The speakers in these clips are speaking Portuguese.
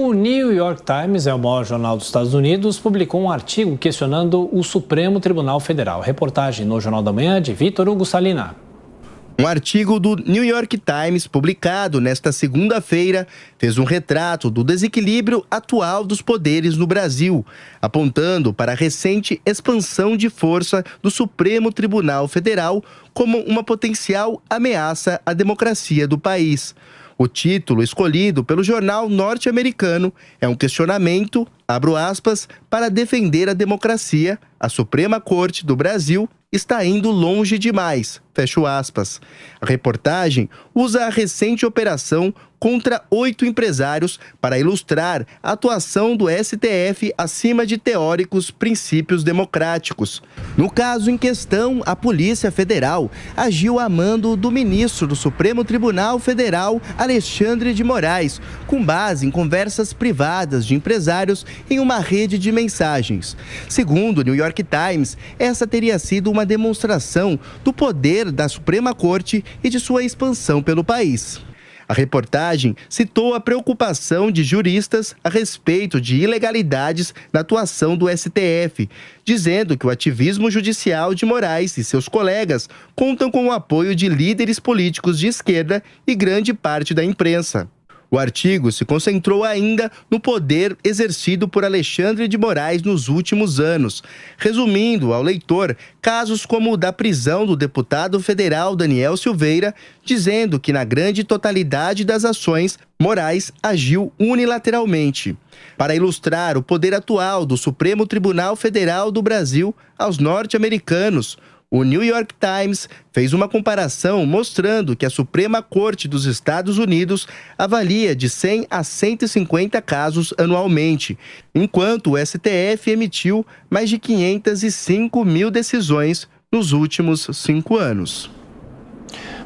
O New York Times, é o maior jornal dos Estados Unidos, publicou um artigo questionando o Supremo Tribunal Federal. Reportagem no Jornal da Manhã de Vitor Hugo Salina. Um artigo do New York Times, publicado nesta segunda-feira, fez um retrato do desequilíbrio atual dos poderes no Brasil, apontando para a recente expansão de força do Supremo Tribunal Federal como uma potencial ameaça à democracia do país. O título escolhido pelo jornal norte-americano é um questionamento, abro aspas, para defender a democracia. A Suprema Corte do Brasil está indo longe demais, fecho aspas. A reportagem usa a recente operação contra 8 empresários para ilustrar a atuação do STF acima de teóricos princípios democráticos. No caso em questão, a Polícia Federal agiu a mando do ministro do Supremo Tribunal Federal, Alexandre de Moraes, com base em conversas privadas de empresários em uma rede de mensagens. Segundo o New York Times, essa teria sido uma demonstração do poder da Suprema Corte e de sua expansão pelo país. A reportagem citou a preocupação de juristas a respeito de ilegalidades na atuação do STF, dizendo que o ativismo judicial de Moraes e seus colegas contam com o apoio de líderes políticos de esquerda e grande parte da imprensa. O artigo se concentrou ainda no poder exercido por Alexandre de Moraes nos últimos anos, resumindo ao leitor casos como o da prisão do deputado federal Daniel Silveira, dizendo que na grande totalidade das ações, Moraes agiu unilateralmente. Para ilustrar o poder atual do Supremo Tribunal Federal do Brasil aos norte-americanos, o New York Times fez uma comparação mostrando que a Suprema Corte dos Estados Unidos avalia de 100 a 150 casos anualmente, enquanto o STF emitiu mais de 505 mil decisões nos últimos 5 anos.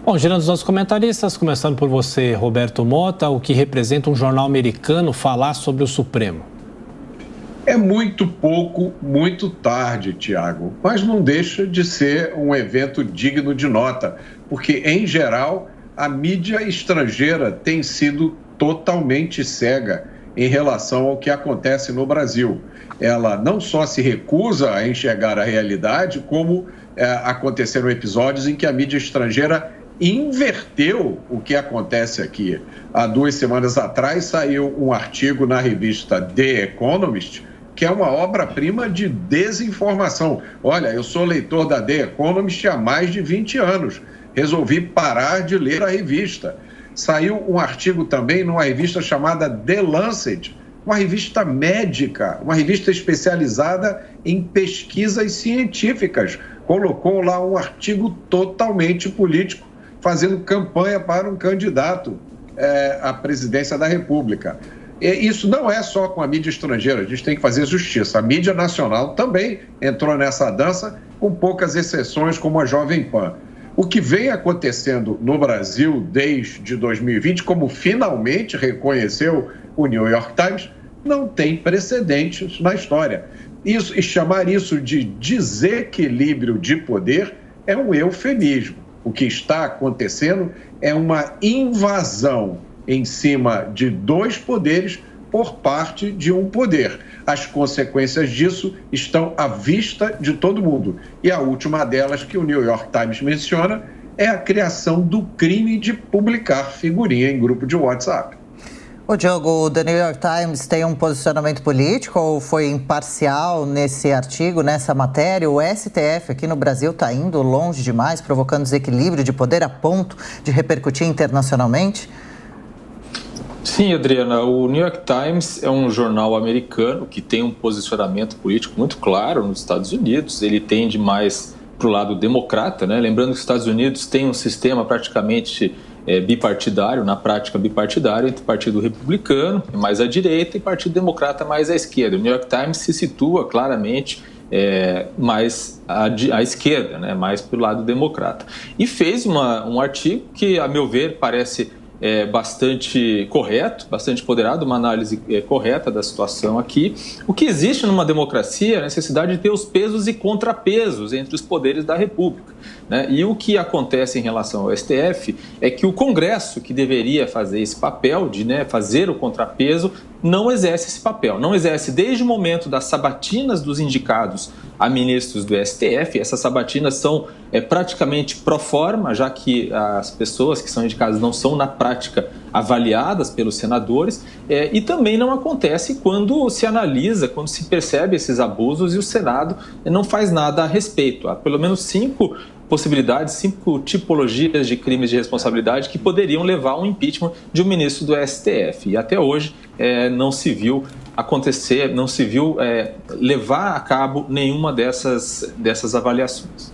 Bom, girando os nossos comentaristas, começando por você, Roberto Mota, o que representa um jornal americano falar sobre o Supremo? É muito pouco, muito tarde, Tiago, mas não deixa de ser um evento digno de nota, porque, em geral, a mídia estrangeira tem sido totalmente cega em relação ao que acontece no Brasil. Ela não só se recusa a enxergar a realidade, como aconteceram episódios em que a mídia estrangeira inverteu o que acontece aqui. Há 2 semanas atrás saiu um artigo na revista The Economist, que é uma obra-prima de desinformação. Olha, eu sou leitor da The Economist há mais de 20 anos. Resolvi parar de ler a revista. Saiu um artigo também numa revista chamada The Lancet, uma revista médica, uma revista especializada em pesquisas científicas. Colocou lá um artigo totalmente político, fazendo campanha para um candidato à presidência da República. Isso não é só com a mídia estrangeira, a gente tem que fazer justiça. A mídia nacional também entrou nessa dança, com poucas exceções, como a Jovem Pan. O que vem acontecendo no Brasil desde 2020, como finalmente reconheceu o New York Times, não tem precedentes na história. E chamar isso de desequilíbrio de poder é um eufemismo. O que está acontecendo é uma invasão em cima de 2 poderes por parte de um poder. As consequências disso estão à vista de todo mundo. E a última delas, que o New York Times menciona, é a criação do crime de publicar figurinha em grupo de WhatsApp. O Diogo, o The New York Times tem um posicionamento político ou foi imparcial nesse artigo, nessa matéria? O STF aqui no Brasil está indo longe demais, provocando desequilíbrio de poder a ponto de repercutir internacionalmente? Sim, Adriana, o New York Times é um jornal americano que tem um posicionamento político muito claro nos Estados Unidos. Ele tende mais para o lado democrata, né? Lembrando que os Estados Unidos têm um sistema praticamente bipartidário, na prática bipartidário, entre Partido Republicano, mais à direita, e Partido Democrata, mais à esquerda. O New York Times se situa claramente mais à esquerda, né? Mais para o lado democrata. E fez um artigo que, a meu ver, parece bastante correto, bastante ponderado, uma análise correta da situação aqui. O que existe numa democracia é a necessidade de ter os pesos e contrapesos entre os poderes da República, né? E o que acontece em relação ao STF é que o Congresso, que deveria fazer esse papel de, né, fazer o contrapeso, não exerce esse papel. Não exerce desde o momento das sabatinas dos indicados a ministros do STF. Essas sabatinas são praticamente pro forma, já que as pessoas que são indicadas não são, na prática, avaliadas pelos senadores, e também não acontece quando se analisa, quando se percebe esses abusos e o Senado não faz nada a respeito. Há pelo menos 5 possibilidades, 5 tipologias de crimes de responsabilidade que poderiam levar a um impeachment de um ministro do STF. E até hoje não se viu acontecer, não se viu levar a cabo nenhuma dessas avaliações.